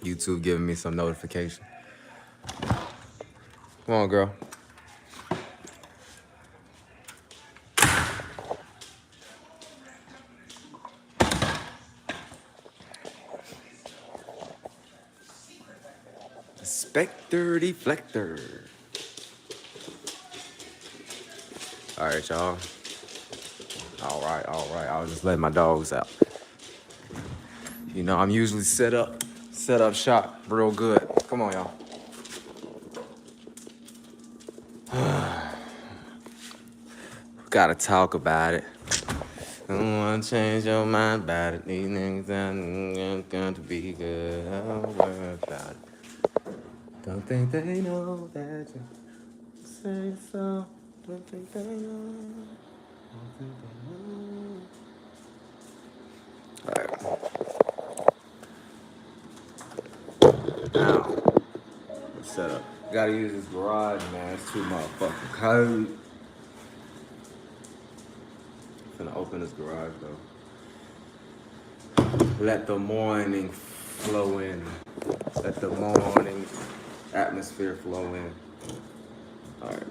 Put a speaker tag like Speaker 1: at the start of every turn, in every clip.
Speaker 1: YouTube giving me some notification. Come on, girl. TheReflector. All right, y'all. All right. I'll just let my dogs out. You know, I'm usually set up shop real good. Come on, y'all. Gotta talk about it. Don't wanna change your mind about it. These niggas are going to be good. Don't worry about it. Don't think they know that you say so. Don't think they know. Don't think they know. Alright. Now, let's set up. Gotta use this garage, man. It's too motherfucking cold. I'm finna open this garage, though. Let the morning flow in. Let the morning atmosphere flow in. All right.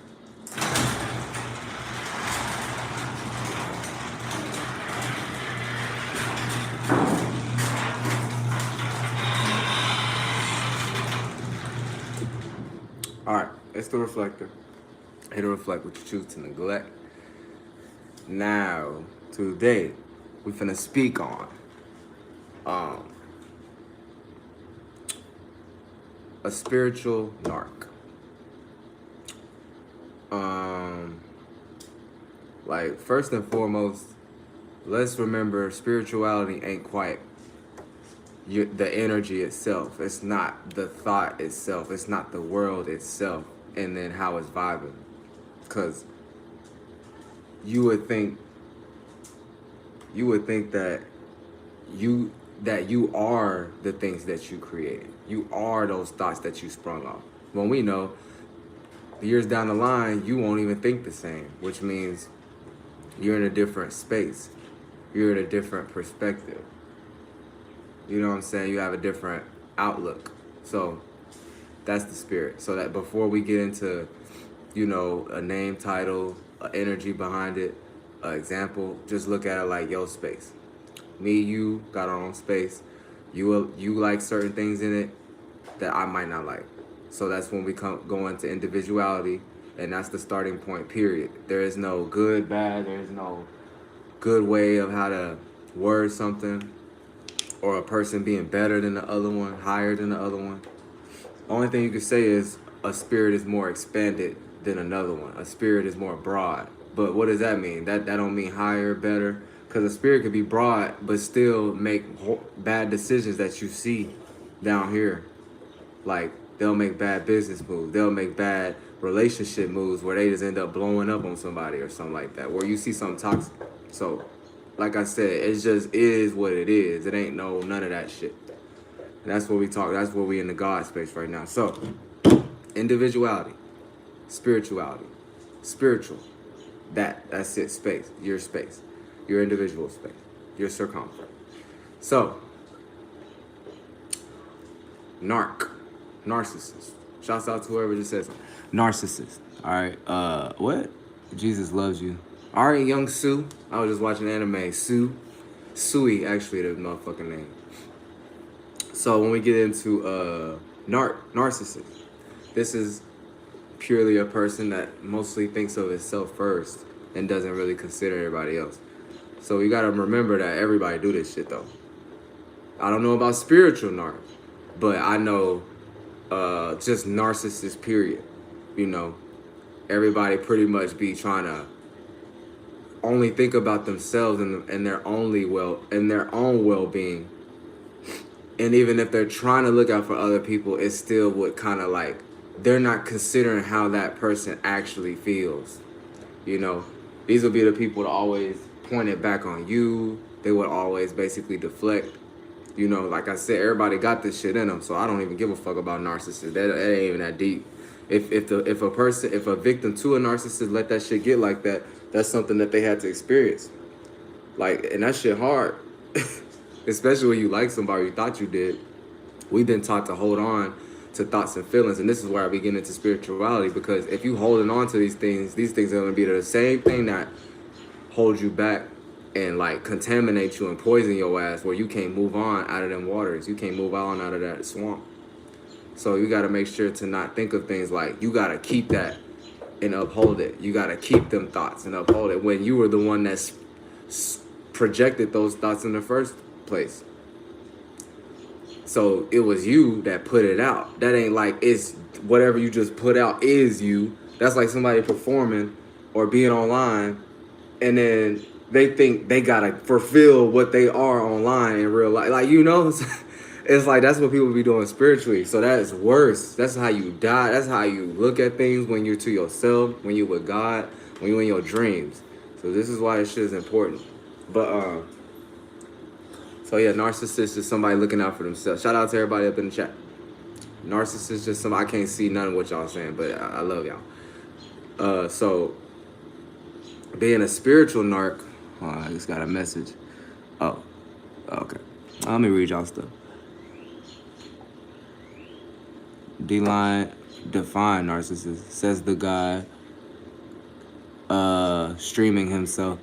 Speaker 1: All right, it's the reflector. It'll reflect what you choose to neglect. Now, today, we finna speak on a spiritual narc. Like, first and foremost, let's remember spirituality ain't quite the energy itself. It's not the thought itself. It's not the world itself, and then how it's vibing. Because you would think that you are the things that you create. You are those thoughts that you sprung off. When we know years down the line, you won't even think the same, which means you're in a different space. You're in a different perspective. You know what I'm saying? You have a different outlook. So that's the spirit. So that before we get into, you know, a name, title, energy behind it, example, just look at it like your space. Me, you got our own space. You like certain things in it that I might not like. So that's when we go into individuality, and that's the starting point, period. There is no good, bad. There is no good way of how to word something, or a person being better than the other one, higher than the other one. Only thing you can say is a spirit is more expanded than another one. A spirit is more broad. But what does that mean? That don't mean higher, better. Because a spirit could be broad, but still make bad decisions that you see down here. Like, they'll make bad business moves. They'll make bad relationship moves where they just end up blowing up on somebody or something like that. Where you see something toxic. So, like I said, it just is what it is. It ain't none of that shit. And that's what we talk. That's where we in the God space right now. So, individuality, spirituality, spiritual. That's it. Space. Your space. Your individual space. Your circumference. So, narc. Narcissist. Shouts out to whoever just says something. Narcissist. All right. What? Jesus loves you. All right, young Sue. I was just watching anime. Sui, actually, the motherfucking name. So when we get into narcissist, this is purely a person that mostly thinks of itself first and doesn't really consider everybody else. So you gotta remember that everybody do this shit though. I don't know about spiritual narc, but I know just narcissist period. You know, everybody pretty much be trying to only think about themselves and their own well-being. And even if they're trying to look out for other people, it still would kind of like, they're not considering how that person actually feels. You know, these will be the people that always point it back on you. They would always basically deflect. You know, like I said, everybody got this shit in them, so I don't even give a fuck about narcissists. That ain't even that deep. If a victim to a narcissist let that shit get like that, that's something that they had to experience. Like, and that shit hard. Especially when you like somebody you thought you did. We've been taught to hold on to thoughts and feelings, and this is where I begin into spirituality, because if you holding on to these things are going to be the same thing that holds you back and like contaminate you and poison your ass, where you can't move on out of them waters. You can't move on out of that swamp. So you got to make sure to not think of things like, you got to keep that and uphold it. You got to keep them thoughts and uphold it, when you were the one that's projected those thoughts in the first place. So it was you that put it out. That ain't like it's whatever you just put out is you. That's like somebody performing or being online, and then they think they gotta fulfill what they are online in real life. Like, you know, it's like that's what people be doing spiritually. So that is worse. That's how you die. That's how you look at things when you're to yourself, when you're with God, when you're in your dreams. So this is why this shit is important. But so yeah, narcissist is somebody looking out for themselves. Shout out to everybody up in the chat. Narcissist is just somebody, I can't see none of what y'all saying, but I love y'all. So being a spiritual narc, I just got a message. Oh, okay. Let me read y'all stuff. D-Line define narcissist, says the guy streaming himself.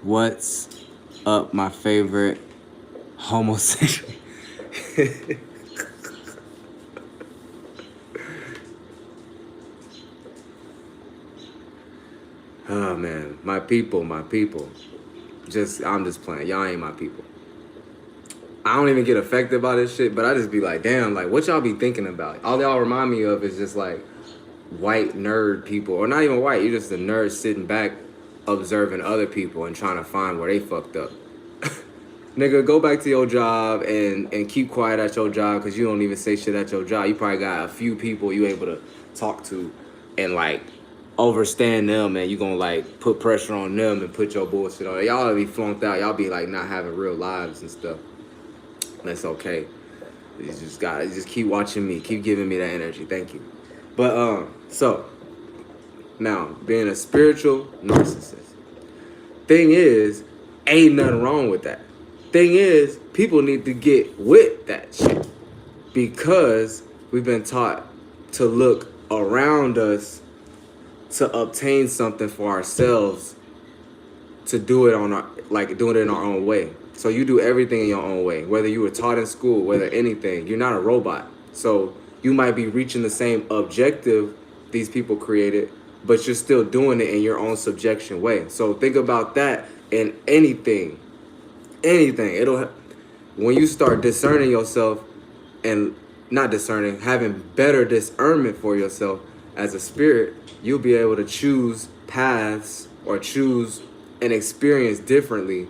Speaker 1: What's up, my favorite homosexual? Oh man, my people. I'm just playing. Y'all ain't my people. I don't even get affected by this shit, but I just be like, damn, like what y'all be thinking about? All y'all remind me of is just like white nerd people, or not even white. You're just a nerd sitting back, observing other people and trying to find where they fucked up. Nigga, go back to your job and keep quiet at your job, because you don't even say shit at your job. You probably got a few people you able to talk to and like overstand them, and you gonna like put pressure on them and put your bullshit on. Y'all be flunked out. Y'all be like not having real lives and stuff. That's okay. You just keep watching me. Keep giving me that energy. Thank you. But so now being a spiritual narcissist. Thing is, ain't nothing wrong with that. Thing is, people need to get with that shit, because we've been taught to look around us to obtain something for ourselves, to do it on doing it in our own way. So you do everything in your own way, whether you were taught in school, whether anything. You're not a robot. So you might be reaching the same objective these people created, but you're still doing it in your own subjection way. So think about that in anything. When you start discerning yourself, and not discerning, having better discernment for yourself as a spirit, you'll be able to choose paths or choose an experience differently,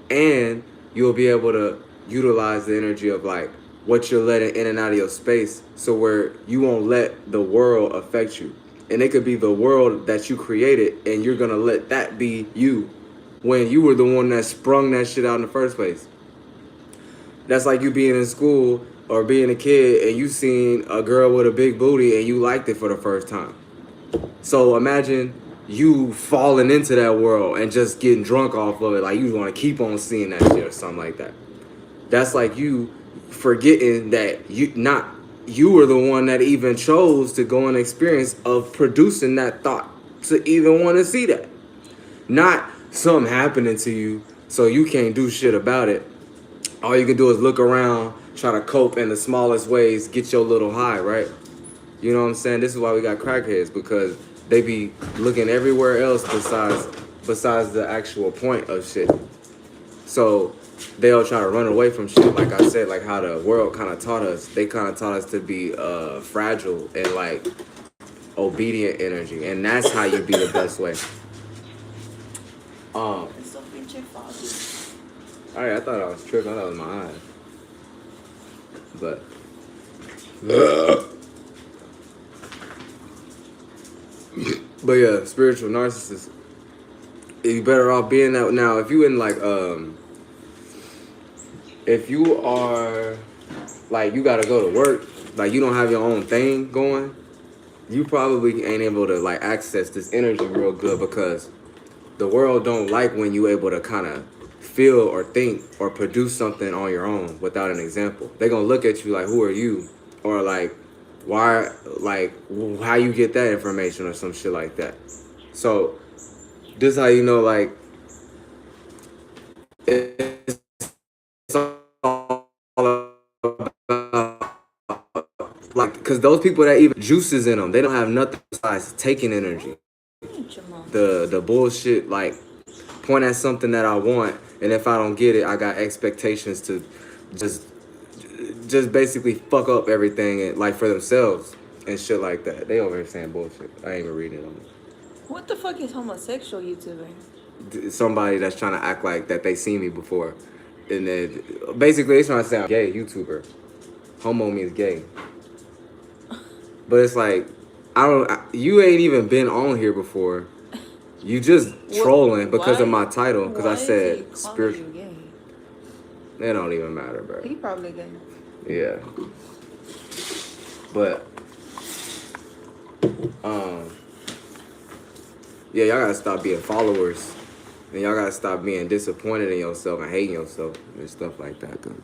Speaker 1: and you'll be able to utilize the energy of like what you're letting in and out of your space, so where you won't let the world affect you. And it could be the world that you created, and you're gonna let that be you, when you were the one that sprung that shit out in the first place. That's like you being in school or being a kid and you seen a girl with a big booty and you liked it for the first time. So imagine you falling into that world and just getting drunk off of it, like you want to keep on seeing that shit or something like that. That's like you forgetting that you were the one that even chose to go on an experience of producing that thought to even want to see that. Not something happening to you so you can't do shit about it. All you can do is look around, try to cope in the smallest ways, get your little high, right? You know what I'm saying? This is why we got crackheads, because they be looking everywhere else besides the actual point of shit. So they'll try to run away from shit, like I said, like how the world kind of taught us. They kind of taught us to be fragile and like obedient energy, and that's how you be the best way. Alright, I thought I was tripping. I thought it was my eyes. But yeah, spiritual narcissist. You better off being that. Now, if you in like if you are like you gotta go to work, like you don't have your own thing going, you probably ain't able to like access this energy real good, because the world don't like when you able to kind of feel or think or produce something on your own without an example. They're gonna look at you like, who are you? Or like, why, like, how you get that information or some shit like that. So this is how you know, like, it's all about, like, because those people that even juices in them, they don't have nothing besides taking energy. The bullshit, like, point at something that I want, and if I don't get it, I got expectations to just basically fuck up everything, and like for themselves and shit like that. They over here saying bullshit. I ain't even reading them.
Speaker 2: What the fuck is homosexual YouTuber?
Speaker 1: Somebody that's trying to act like that they seen me before, and then basically they trying to say I'm gay YouTuber. Homo means gay, but it's like you ain't even been on here before. You just trolling because of my title, because I said spiritual. It don't even matter, bro.
Speaker 2: He probably gay.
Speaker 1: Yeah. But yeah, y'all gotta stop being followers, and y'all gotta stop being disappointed in yourself and hating yourself and stuff like that, cause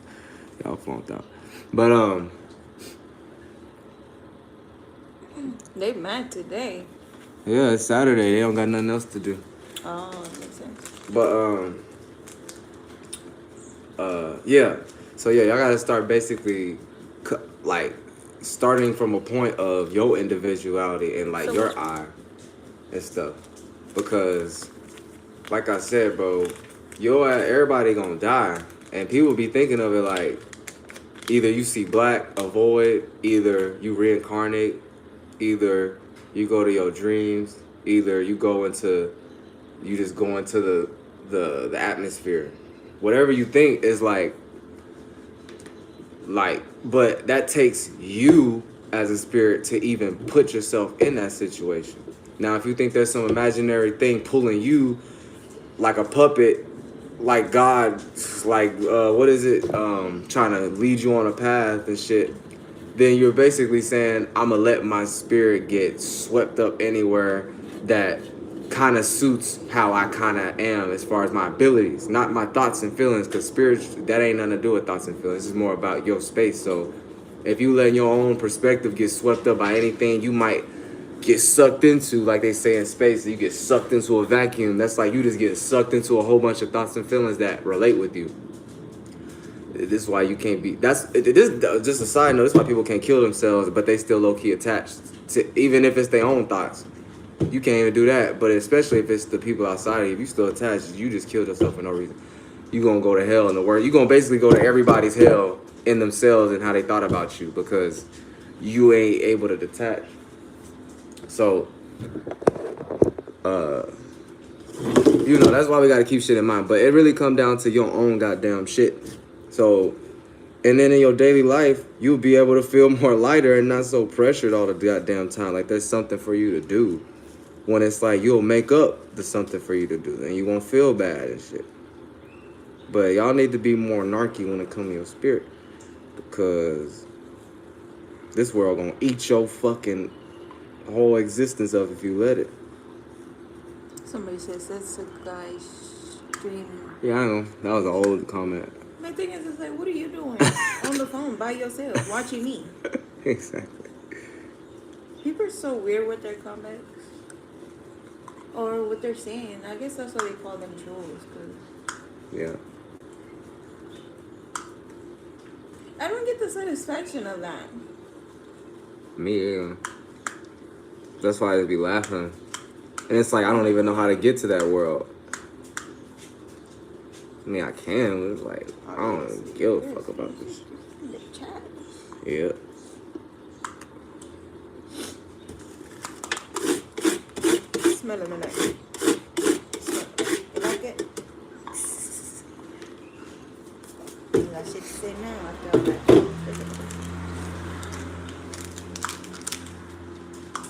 Speaker 1: y'all flunked out. But
Speaker 2: they mad today.
Speaker 1: yeah, it's Saturday. They don't got nothing else to do.
Speaker 2: Oh, that makes sense.
Speaker 1: But yeah. So yeah, y'all gotta start basically, like, starting from a point of your individuality and like your eye and stuff, because, like I said, bro, everybody gonna die, and people be thinking of it like either you see black, avoid, either you reincarnate, either you go to your dreams, either you just go into the atmosphere. Whatever you think is like, but that takes you as a spirit to even put yourself in that situation. Now, if you think there's some imaginary thing pulling you like a puppet, like God, like, what is it, trying to lead you on a path and shit, then you're basically saying, I'm gonna let my spirit get swept up anywhere that kind of suits how I kind of am as far as my abilities, not my thoughts and feelings, because spirit, that ain't nothing to do with thoughts and feelings. It's more about your space. So if you let your own perspective get swept up by anything, you might get sucked into, like they say in space, you get sucked into a vacuum. That's like you just get sucked into a whole bunch of thoughts and feelings that relate with you. This is why you can't be, this just a side note, this is why people can't kill themselves, but they still low-key attached to, even if it's their own thoughts. You can't even do that, but especially if it's the people outside of you, if you still attached, you just killed yourself for no reason. You gonna go to hell in the world. You gonna basically go to everybody's hell in themselves and how they thought about you, because you ain't able to detach. So, that's why we gotta keep shit in mind. But it really come down to your own goddamn shit. So, and then in your daily life, you'll be able to feel more lighter and not so pressured all the goddamn time. Like there's something for you to do. When it's like you'll make up the something for you to do, and you won't feel bad and shit. But y'all need to be more narky when it comes to your spirit, because this world gonna eat your fucking whole existence up if you let it.
Speaker 2: Somebody says that's a guy's dream.
Speaker 1: Yeah, I know. That was an old comment.
Speaker 2: My thing is, it's like, what are you doing on the phone by yourself, watching me?
Speaker 1: Exactly.
Speaker 2: People are so weird with their comments. Or what they're saying. I guess that's why they call them trolls. Cause
Speaker 1: yeah.
Speaker 2: I don't get the satisfaction of that.
Speaker 1: Me either. That's why I just be laughing. And it's like, I don't even know how to get to that world. I mean, I can, but it's like, I don't give a fuck about this. Yeah.
Speaker 2: Smell it, like. You like it? You got shit to say now. I feel like.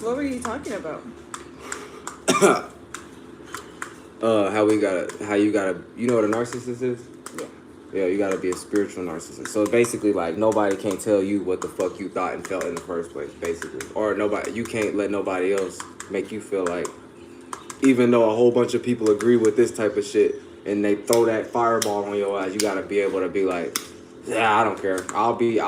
Speaker 2: What were you talking about?
Speaker 1: How you gotta, you know what a narcissist is?
Speaker 2: Yeah.
Speaker 1: Yeah, you gotta be a spiritual narcissist. So basically, like, nobody can tell you what the fuck you thought and felt in the first place, basically. Or you can't let nobody else make you feel like, even though a whole bunch of people agree with this type of shit, and they throw that fireball on your ass, you gotta be able to be like, yeah, I don't care. I'll be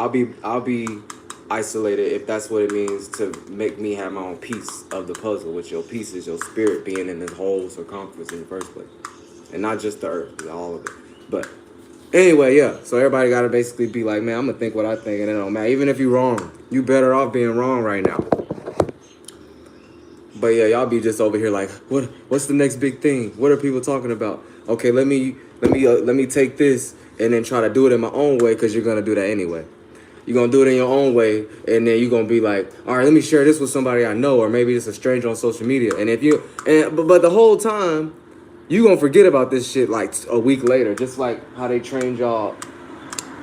Speaker 1: isolated if that's what it means to make me have my own piece of the puzzle, which your piece is your spirit being in this whole circumference in the first place. And not just the earth, all of it. But anyway, yeah. So everybody gotta basically be like, man, I'm gonna think what I think, and it don't matter. Even if you're wrong, you better off being wrong right now. But yeah, y'all be just over here like, what's the next big thing? What are people talking about? Okay, let me take this and then try to do it in my own way, because you're gonna do that anyway. You're gonna do it in your own way, and then you're gonna be like, all right, let me share this with somebody I know, or maybe it's a stranger on social media. And if you but the whole time, you gonna forget about this shit like a week later, just like how they trained y'all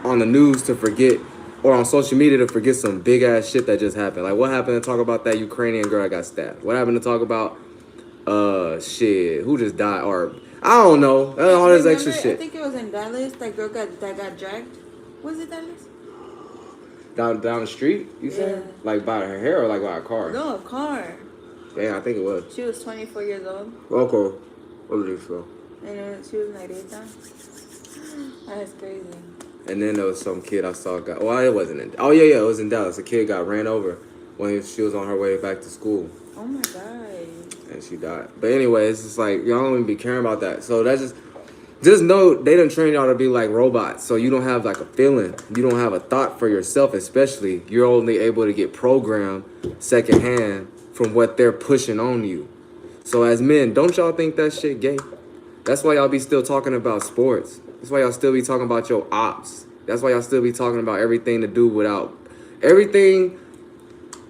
Speaker 1: on the news to forget, or on social media to forget some big ass shit that just happened. Like, what happened to talk about that Ukrainian girl that got stabbed? What happened to talk about shit, who just died, or I don't know, all this extra shit.
Speaker 2: I think it was in Dallas. That girl that got dragged. Was it Dallas?
Speaker 1: Down the street, you said? Like by her hair or like by a car?
Speaker 2: No, a car.
Speaker 1: Yeah, I think it was.
Speaker 2: She was 24 years old.
Speaker 1: Okay. What did you feel?
Speaker 2: And she was in Narita. That's crazy.
Speaker 1: And then there was some kid I saw got. Well, it wasn't in. Oh yeah, it was in Dallas. A kid got ran over when she was on her way back to school.
Speaker 2: Oh my god.
Speaker 1: And she died. But anyway, it's just like y'all don't even be caring about that. So that's just know they done train y'all to be like robots. So you don't have like a feeling. You don't have a thought for yourself, especially. You're only able to get programmed secondhand from what they're pushing on you. So as men, don't y'all think that shit gay? That's why y'all be still talking about sports. That's why y'all still be talking about your ops. That's why y'all still be talking about everything to do without everything.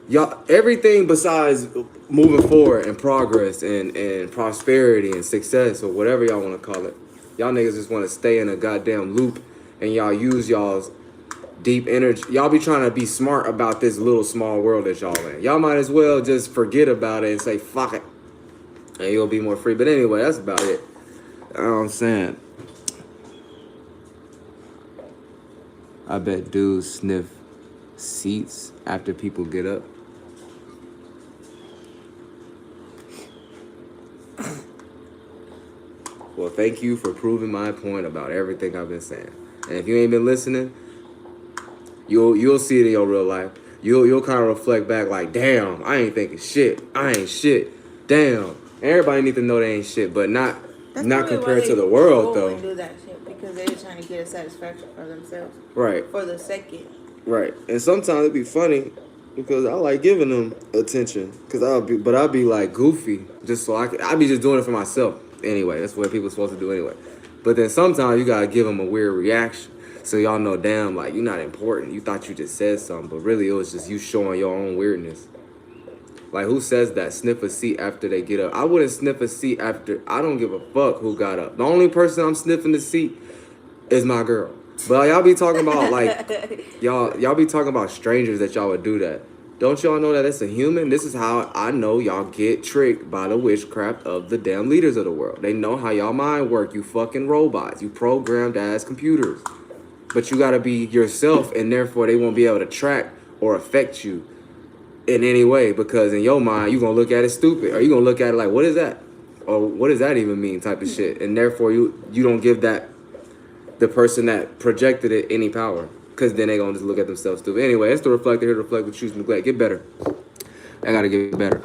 Speaker 1: Y'all, everything besides moving forward and progress and prosperity and success or whatever y'all want to call it. Y'all niggas just want to stay in a goddamn loop, and y'all use y'all's deep energy. Y'all be trying to be smart about this little small world that y'all in. Y'all might as well just forget about it and say fuck it, and you'll be more free. But anyway, that's about it. You know what I'm saying? I bet dudes sniff seats after people get up. Well, thank you for proving my point about everything I've been saying. And if you ain't been listening, you'll see it in your real life. You'll kind of reflect back like, damn, I ain't thinking shit. I ain't shit. Damn. Everybody need to know they ain't shit, but not compared to the world though.
Speaker 2: They do that shit because they're trying to get a satisfaction for themselves.
Speaker 1: Right.
Speaker 2: For the second.
Speaker 1: Right. And sometimes it'd be funny because I like giving them attention. I'll be like goofy just so I be just doing it for myself. Anyway, that's what people are supposed to do anyway. But then sometimes you gotta give them a weird reaction. So y'all know, damn, like, you're not important. You thought you just said something, but really it was just you showing your own weirdness. Like, who says that? Sniff a seat after they get up. I wouldn't sniff a seat after. I don't give a fuck who got up. The only person I'm sniffing the seat is my girl. But y'all be talking about, like, y'all be talking about strangers that y'all would do that. Don't y'all know that it's a human? This is how I know y'all get tricked by the witchcraft of the damn leaders of the world. They know how y'all mind work, you fucking robots. You programmed as computers. But you gotta be yourself, and therefore they won't be able to track or affect you in any way, because in your mind, you're gonna look at it stupid, or you're gonna look at it like, what is that? Or what does that even mean type of shit? And therefore you don't give that the person that projected it any power, because then they gonna just look at themselves stupid. Anyway, it's the reflector here to reflect with choose neglect. Get better. I gotta get better.